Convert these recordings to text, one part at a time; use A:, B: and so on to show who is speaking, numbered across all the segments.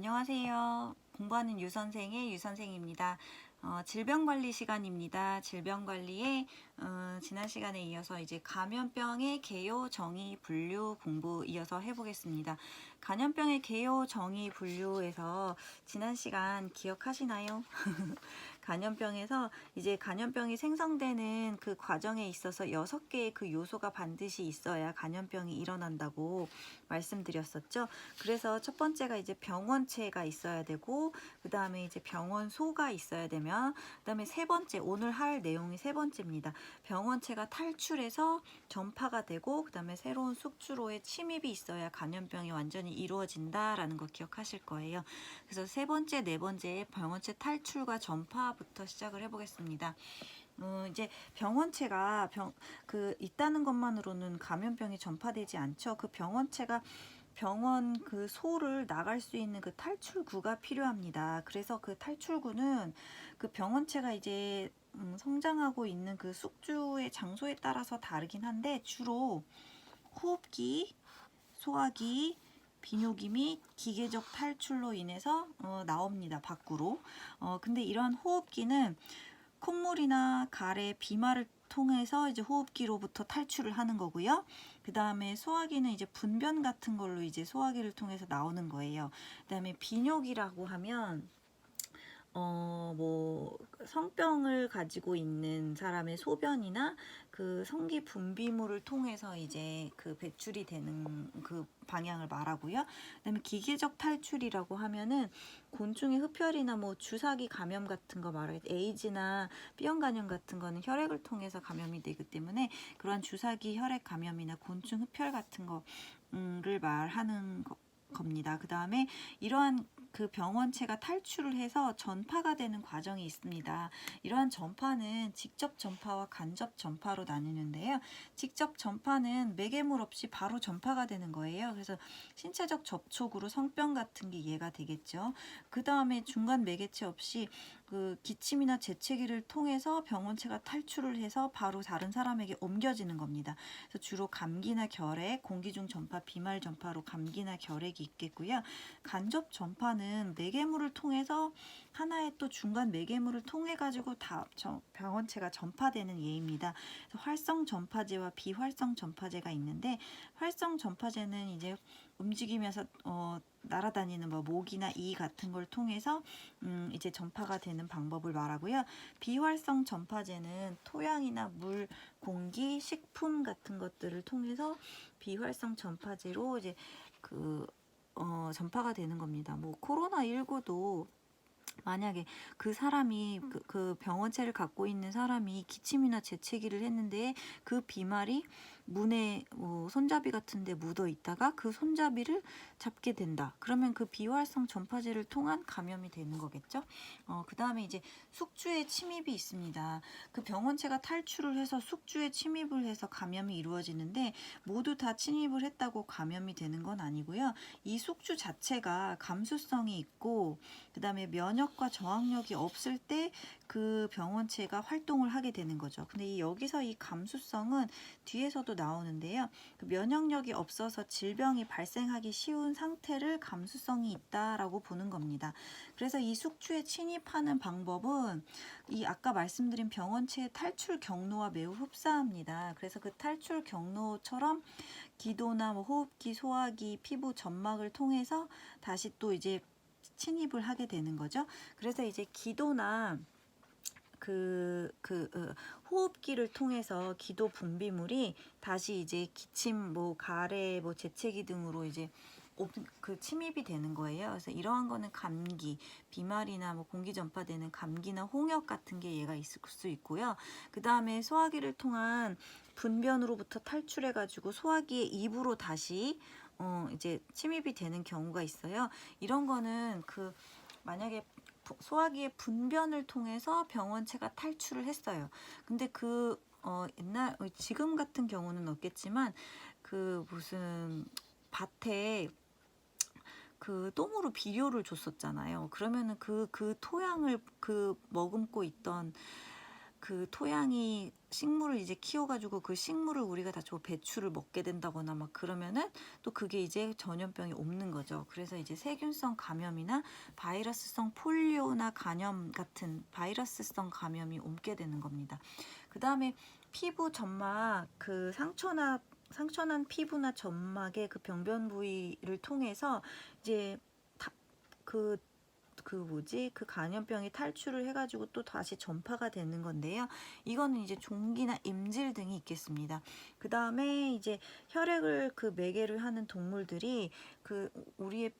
A: 안녕하세요. 공부하는 유선생의 유선생입니다. 질병관리 시간입니다. 질병관리에 지난 시간에 이어서 이제 감염병의 개요, 정의, 분류 공부 이어서 해보겠습니다. 감염병의 개요, 정의, 분류에서 지난 시간 기억하시나요? 감염병에서 이제 감염병이 생성되는 그 과정에 있어서 6개의 그 요소가 반드시 있어야 감염병이 일어난다고 말씀드렸었죠. 그래서 첫 번째가 이제 병원체가 있어야 되고, 그 다음에 이제 병원소가 있어야 되면, 그 다음에 세 번째, 오늘 할 내용이 세 번째입니다. 병원체가 탈출해서 전파가 되고, 그 다음에 새로운 숙주로의 침입이 있어야 감염병이 완전히 이루어진다라는 거 기억하실 거예요. 그래서 세 번째, 네 번째 병원체 탈출과 전파부터 시작을 해보겠습니다. 이제 병원체가 있다는 것만으로는 감염병이 전파되지 않죠. 그 병원체가 병원 그 소를 나갈 수 있는 그 탈출구가 필요합니다. 그래서 그 탈출구는 그 병원체가 이제 성장하고 있는 그 숙주의 장소에 따라서 다르긴 한데, 주로 호흡기, 소화기, 비뇨기 및 기계적 탈출로 인해서 나옵니다. 밖으로. 근데 이런 호흡기는 콧물이나 가래, 비말을 통해서 이제 호흡기로부터 탈출을 하는 거고요. 그 다음에 소화기는 이제 분변 같은 걸로 이제 소화기를 통해서 나오는 거예요. 그 다음에 비뇨기라고 하면 뭐 성병을 가지고 있는 사람의 소변이나 그 성기 분비물을 통해서 이제 그 배출이 되는 그 방향을 말하고요. 그다음에 기계적 탈출이라고 하면은 곤충의 흡혈이나 뭐 주사기 감염 같은 거 말하겠죠. 에이즈나 B형 간염 같은 거는 혈액을 통해서 감염이 되기 때문에 그러한 주사기 혈액 감염이나 곤충 흡혈 같은 거를 말하는 겁니다. 그 다음에 이러한 그 병원체가 탈출을 해서 전파가 되는 과정이 있습니다. 이러한 전파는 직접 전파와 간접 전파로 나뉘는데요. 직접 전파는 매개물 없이 바로 전파가 되는 거예요. 그래서 신체적 접촉으로 성병 같은 게 이해가 되겠죠. 그 다음에 중간 매개체 없이 그 기침이나 재채기를 통해서 병원체가 탈출을 해서 바로 다른 사람에게 옮겨지는 겁니다. 그래서 주로 감기나 결핵, 공기 중 전파, 비말 전파로 감기나 결핵이 있겠고요. 간접 전파는 매개물을 통해서 하나의 또 중간 매개물을 통해 가지고 다 병원체가 전파되는 예입니다. 활성 전파제와 비활성 전파제가 있는데, 활성 전파제는 이제 움직이면서 날아다니는 뭐 모기나 이 같은 걸 통해서 이제 전파가 되는 방법을 말하고요. 비활성 전파제는 토양이나 물, 공기, 식품 같은 것들을 통해서 비활성 전파제로 이제 전파가 되는 겁니다. 뭐 코로나19도 만약에 그 사람이 그 병원체를 갖고 있는 사람이 기침이나 재채기를 했는데 그 비말이 문에 손잡이 같은 데 묻어 있다가 그 손잡이를 잡게 된다. 그러면 그 비활성 전파제를 통한 감염이 되는 거겠죠. 그 다음에 이제 숙주의 침입이 있습니다. 그 병원체가 탈출을 해서 숙주에 침입을 해서 감염이 이루어지는데, 모두 다 침입을 했다고 감염이 되는 건 아니고요. 이 숙주 자체가 감수성이 있고, 그 다음에 면역과 저항력이 없을 때 그 병원체가 활동을 하게 되는 거죠. 근데 여기서 이 감수성은 뒤에서도 나오는데요. 그 면역력이 없어서 질병이 발생하기 쉬운 상태를 감수성이 있다라고 보는 겁니다. 그래서 이 숙주에 침입하는 방법은 이 아까 말씀드린 병원체의 탈출 경로와 매우 흡사합니다. 그래서 그 탈출 경로처럼 기도나 뭐 호흡기, 소화기, 피부 점막을 통해서 다시 또 이제 침입을 하게 되는 거죠. 그래서 이제 기도나 호흡기를 통해서 기도 분비물이 다시 이제 기침, 뭐 가래, 뭐 재채기 등으로 이제 그 침입이 되는 거예요. 그래서 이러한 거는 감기, 비말이나 뭐 공기 전파되는 감기나 홍역 같은 게 얘가 있을 수 있고요. 그 다음에 소화기를 통한 분변으로부터 탈출해가지고 소화기의 입으로 다시 이제 침입이 되는 경우가 있어요. 이런 거는 만약에 소화기의 분변을 통해서 병원체가 탈출을 했어요. 근데 지금 같은 경우는 없겠지만 무슨 밭에 똥으로 비료를 줬었잖아요. 그러면은 그 토양을 머금고 있던 그 토양이 식물을 이제 키워가지고 그 식물을 우리가 다 저 배추를 먹게 된다거나 막 그러면은 또 그게 이제 전염병이 옮는 거죠. 그래서 이제 세균성 감염이나 바이러스성 폴리오나 감염 같은 바이러스성 감염이 옮게 되는 겁니다. 그 다음에 피부 점막 그 상처난 피부나 점막의 그 병변 부위를 통해서 이제 그 그 감염병이 탈출을 해가지고 또 다시 전파가 되는 건데요. 이거는 이제 종기나 임질 등이 있겠습니다. 그 다음에 이제 혈액을 그 매개를 하는 동물들이 그 우리의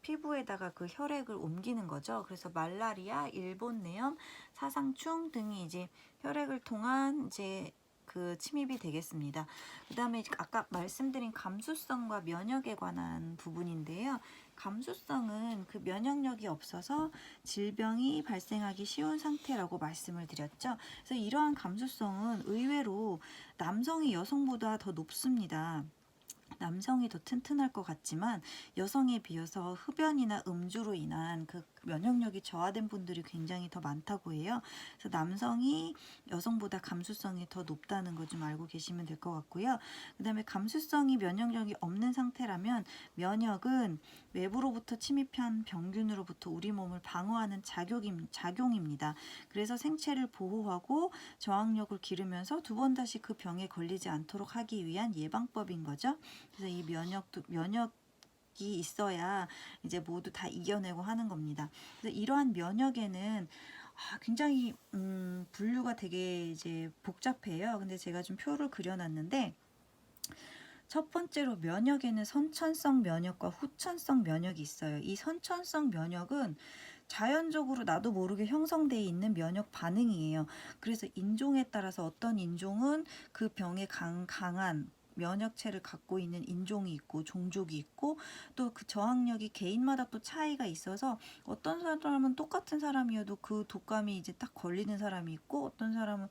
A: 피부에다가 그 혈액을 옮기는 거죠. 그래서 말라리아, 일본내염, 사상충 등이 이제 혈액을 통한 이제 그 침입이 되겠습니다. 그 다음에 아까 말씀드린 감수성과 면역에 관한 부분인데요. 감수성은 그 면역력이 없어서 질병이 발생하기 쉬운 상태라고 말씀을 드렸죠. 그래서 이러한 감수성은 의외로 남성이 여성보다 더 높습니다. 남성이 더 튼튼할 것 같지만 여성에 비해서 흡연이나 음주로 인한 그 면역력이 저하된 분들이 굉장히 더 많다고 해요. 그래서 남성이 여성보다 감수성이 더 높다는 거 좀 알고 계시면 될 것 같고요. 그 다음에 감수성이 면역력이 없는 상태라면 면역은 외부로부터 침입한 병균으로부터 우리 몸을 방어하는 작용입니다. 그래서 생체를 보호하고 저항력을 기르면서 두 번 다시 그 병에 걸리지 않도록 하기 위한 예방법인 거죠. 그래서 이 면역이 있어야 이제 모두 다 이겨내고 하는 겁니다. 그래서 이러한 면역에는 굉장히 분류가 되게 이제 복잡해요. 근데 제가 좀 표를 그려놨는데 첫 번째로 면역에는 선천성 면역과 후천성 면역이 있어요. 이 선천성 면역은 자연적으로 나도 모르게 형성되어 있는 면역 반응이에요. 그래서 인종에 따라서 어떤 인종은 그 병에 강한 면역체를 갖고 있는 인종이 있고 종족이 있고 또 그 저항력이 개인마다 또 차이가 있어서 어떤 사람은 똑같은 사람이어도 그 독감이 이제 딱 걸리는 사람이 있고 어떤 사람은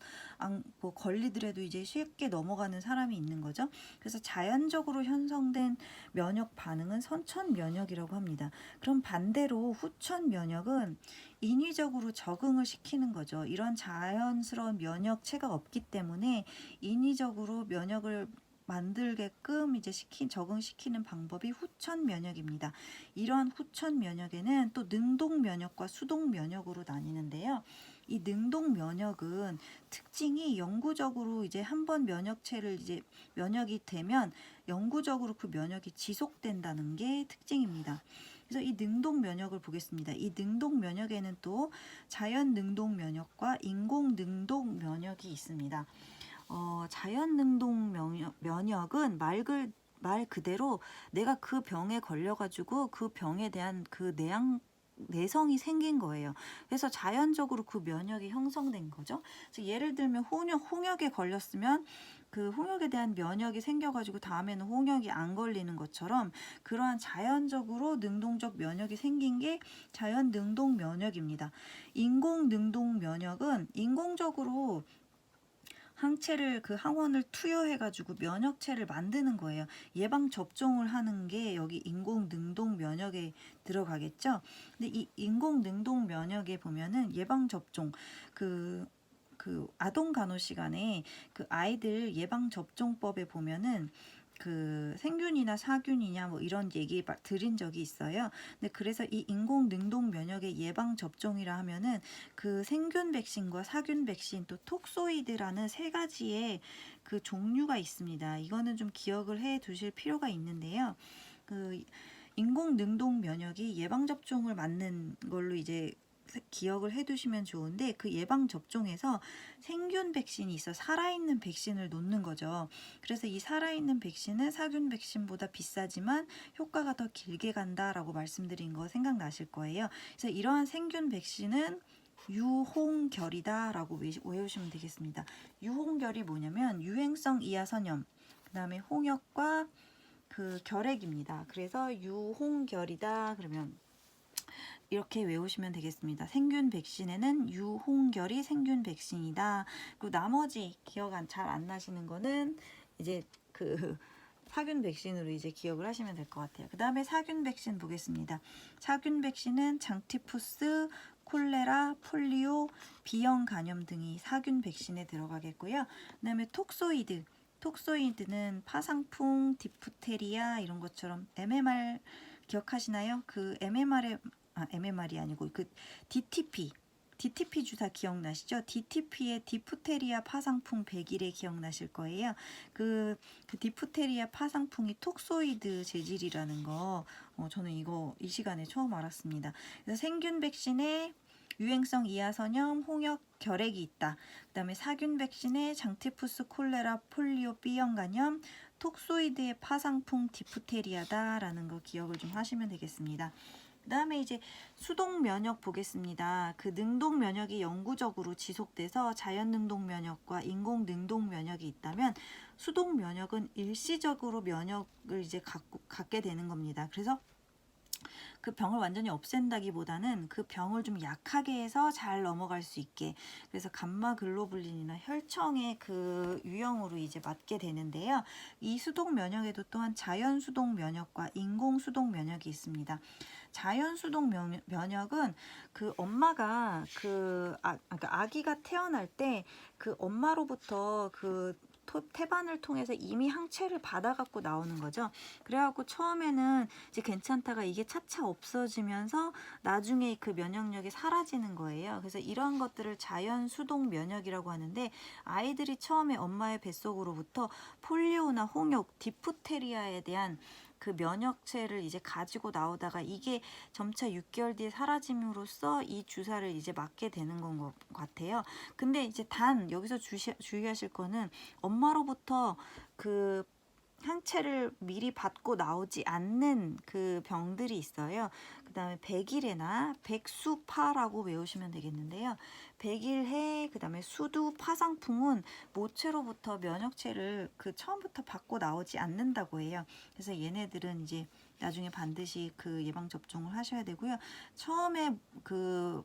A: 뭐 걸리더라도 이제 쉽게 넘어가는 사람이 있는 거죠. 그래서 자연적으로 형성된 면역 반응은 선천 면역이라고 합니다. 그럼 반대로 후천 면역은 인위적으로 적응을 시키는 거죠. 이런 자연스러운 면역체가 없기 때문에 인위적으로 면역을 만들게끔 이제 적응시키는 방법이 후천 면역입니다. 이러한 후천 면역에는 또 능동 면역과 수동 면역으로 나뉘는데요. 이 능동 면역은 특징이 영구적으로 이제 한번 면역체를 이제 면역이 되면 영구적으로 그 면역이 지속된다는 게 특징입니다. 그래서 이 능동 면역을 보겠습니다. 이 능동 면역에는 또 자연 능동 면역과 인공 능동 면역이 있습니다. 자연 능동 면역은 말 그대로 내가 그 병에 걸려가지고 그 병에 대한 그 내성이 생긴 거예요. 그래서 자연적으로 그 면역이 형성된 거죠. 그래서 예를 들면 홍역에 걸렸으면 그 홍역에 대한 면역이 생겨가지고 다음에는 홍역이 안 걸리는 것처럼 그러한 자연적으로 능동적 면역이 생긴 게 자연 능동 면역입니다. 인공 능동 면역은 인공적으로 항원을 투여해가지고 면역체를 만드는 거예요. 예방 접종을 하는 게 여기 인공 능동 면역에 들어가겠죠. 근데 이 인공 능동 면역에 보면은 예방 접종 그 아동 간호 시간에 그 아이들 예방 접종법에 보면은 그 생균이나 사균이냐 뭐 이런 얘기 드린 적이 있어요. 근데 그래서 이 인공 능동 면역의 예방 접종이라 하면은 그 생균 백신과 사균 백신 또 톡소이드라는 세 가지의 그 종류가 있습니다. 이거는 좀 기억을 해 두실 필요가 있는데요. 그 인공 능동 면역이 예방 접종을 맞는 걸로 이제 기억을 해두시면 좋은데 그 예방 접종에서 생균 백신이 있어 살아있는 백신을 놓는 거죠. 그래서 이 살아있는 백신은 사균 백신보다 비싸지만 효과가 더 길게 간다라고 말씀드린 거 생각나실 거예요. 그래서 이러한 생균 백신은 유홍결이다라고 외우시면 되겠습니다. 유홍결이 뭐냐면 유행성 이하선염, 그 다음에 홍역과 그 결핵입니다. 그래서 유홍결이다 그러면 이렇게 외우시면 되겠습니다. 생균 백신에는 유홍결이 생균 백신이다. 그리고 나머지 기억 잘 안 나시는 거는 이제 그 사균 백신으로 이제 기억을 하시면 될 것 같아요. 그 다음에 사균 백신 보겠습니다. 사균 백신은 장티푸스, 콜레라, 폴리오, B형 간염 등이 사균 백신에 들어가겠고요. 그 다음에 톡소이드. 톡소이드는 파상풍, 디프테리아 이런 것처럼 MMR 기억하시나요? 그 MMR이 아니고 그 DTP 주사 기억나시죠? DTP의 디프테리아 파상풍 100일에 기억나실 거예요. 그 디프테리아 파상풍이 톡소이드 재질이라는 거 저는 이 시간에 처음 알았습니다. 그래서 생균 백신에 유행성 이하선염, 홍역, 결핵이 있다. 그 다음에 사균 백신에 장티푸스, 콜레라, 폴리오, B형 간염, 톡소이드의 파상풍 디프테리아다라는 거 기억을 좀 하시면 되겠습니다. 그 다음에 이제 수동 면역 보겠습니다. 그 능동 면역이 영구적으로 지속돼서 자연 능동 면역과 인공 능동 면역이 있다면 수동 면역은 일시적으로 면역을 이제 갖게 되는 겁니다. 그래서 그 병을 완전히 없앤다기보다는 그 병을 좀 약하게 해서 잘 넘어갈 수 있게, 그래서 감마 글로불린이나 혈청의 그 유형으로 이제 맞게 되는데요. 이 수동 면역에도 또한 자연 수동 면역과 인공 수동 면역이 있습니다. 자연 수동 면역은 그 엄마가 그러니까 아기가 태어날 때 그 엄마로부터 그 태반을 통해서 이미 항체를 받아갖고 나오는 거죠. 그래갖고 처음에는 이제 괜찮다가 이게 차차 없어지면서 나중에 그 면역력이 사라지는 거예요. 그래서 이런 것들을 자연 수동 면역이라고 하는데, 아이들이 처음에 엄마의 뱃속으로부터 폴리오나 홍역, 디프테리아에 대한 그 면역체를 이제 가지고 나오다가 이게 점차 6개월 뒤에 사라짐으로써 이 주사를 이제 맞게 되는 것 같아요. 근데 이제 단 여기서 주의하실 거는 엄마로부터 그 항체를 미리 받고 나오지 않는 그 병들이 있어요. 그 다음에 백일해나 백수파라고 외우시면 되겠는데요. 백일해, 그 다음에 수두, 파상풍은 모체로부터 면역체를 그 처음부터 받고 나오지 않는다고 해요. 그래서 얘네들은 이제 나중에 반드시 그 예방접종을 하셔야 되고요. 처음에 그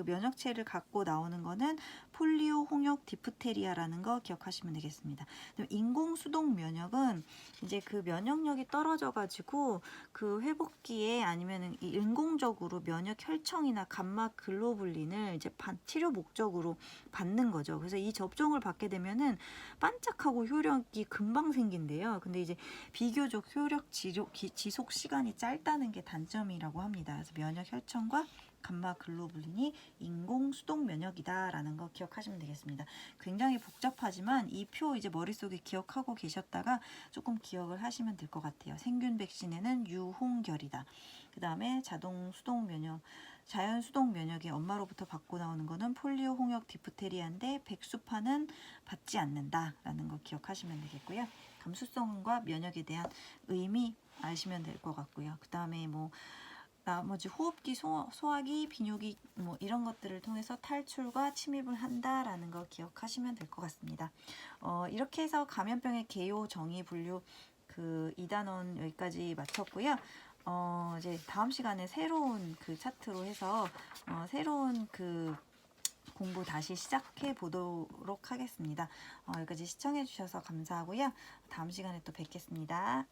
A: 면역체를 갖고 나오는 거는 폴리오, 홍역, 디프테리아라는 거 기억하시면 되겠습니다. 인공 수동 면역은 이제 그 면역력이 떨어져가지고 그 회복기에 아니면은 인공적으로 면역 혈청이나 감마 글로불린을 이제 치료 목적으로 받는 거죠. 그래서 이 접종을 받게 되면은 반짝하고 효력이 금방 생긴대요. 근데 이제 비교적 효력 지속 시간이 짧다는 게 단점이라고 합니다. 그래서 면역 혈청과 감마 글로불린이 인공 수동 면역이다라는 거 기억하시면 되겠습니다. 굉장히 복잡하지만 이 표 이제 머릿속에 기억하고 계셨다가 조금 기억을 하시면 될 것 같아요. 생균 백신에는 유홍결이다. 그 다음에 자연 수동 면역이 엄마로부터 받고 나오는 거는 폴리오, 홍역, 디프테리아인데 백수파는 받지 않는다라는 거 기억하시면 되겠고요. 감수성과 면역에 대한 의미 아시면 될 것 같고요. 그 다음에 나머지 호흡기, 소화기, 비뇨기 이런 것들을 통해서 탈출과 침입을 한다라는 거 기억하시면 될 것 같습니다. 이렇게 해서 감염병의 개요, 정의, 분류 그 2단원 여기까지 마쳤고요. 이제 다음 시간에 새로운 그 차트로 해서 새로운 그 공부 다시 시작해 보도록 하겠습니다. 여기까지 시청해 주셔서 감사하고요. 다음 시간에 또 뵙겠습니다.